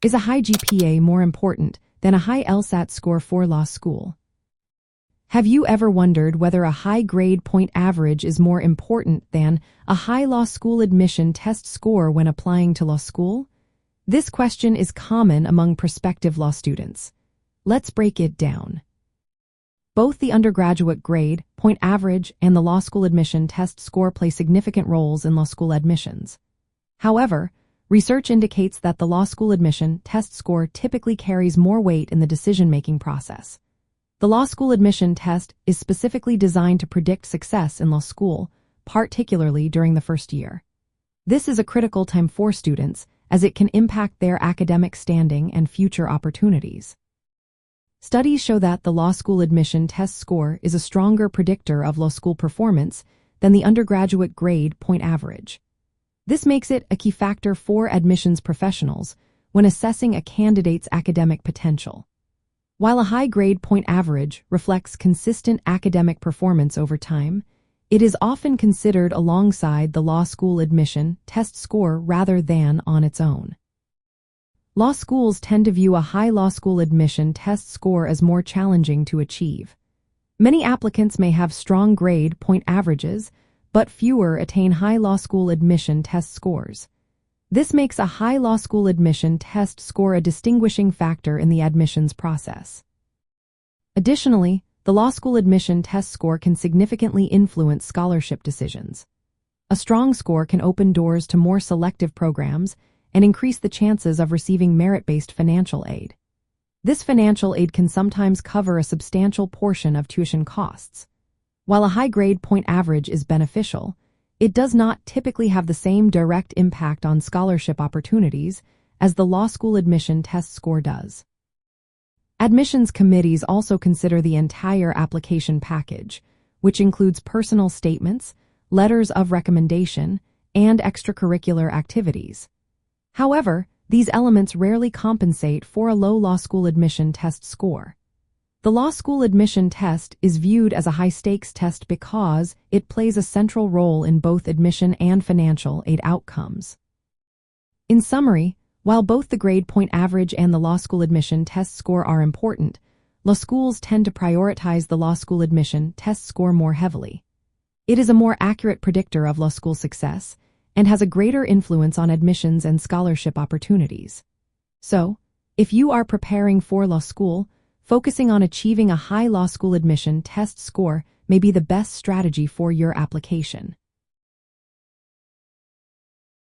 Is a high GPA more important than a high LSAT score for law school? Have you ever wondered whether a high grade point average is more important than a high law school admission test score when applying to law school? This question is common among prospective law students. Let's break it down. Both the undergraduate grade, point average, and the law school admission test score play significant roles in law school admissions. However, research indicates that the law school admission test score typically carries more weight in the decision-making process. The law school admission test is specifically designed to predict success in law school, particularly during the first year. This is a critical time for students as it can impact their academic standing and future opportunities. Studies show that the law school admission test score is a stronger predictor of law school performance than the undergraduate grade point average. This makes it a key factor for admissions professionals when assessing a candidate's academic potential. While a high-grade point average reflects consistent academic performance over time, it is often considered alongside the law school admission test score rather than on its own. Law schools tend to view a high law school admission test score as more challenging to achieve. Many applicants may have strong grade point averages, but fewer attain high law school admission test scores. This makes a high law school admission test score a distinguishing factor in the admissions process. Additionally, the law school admission test score can significantly influence scholarship decisions. A strong score can open doors to more selective programs and increase the chances of receiving merit-based financial aid. This financial aid can sometimes cover a substantial portion of tuition costs. While a high-grade point average is beneficial, it does not typically have the same direct impact on scholarship opportunities as the law school admission test score does. Admissions committees also consider the entire application package, which includes personal statements, letters of recommendation, and extracurricular activities. However, these elements rarely compensate for a low law school admission test score. The law school admission test is viewed as a high-stakes test because it plays a central role in both admission and financial aid outcomes. In summary, while both the grade point average and the law school admission test score are important, law schools tend to prioritize the law school admission test score more heavily. It is a more accurate predictor of law school success and has a greater influence on admissions and scholarship opportunities. So, if you are preparing for law school, focusing on achieving a high law school admission test score may be the best strategy for your application.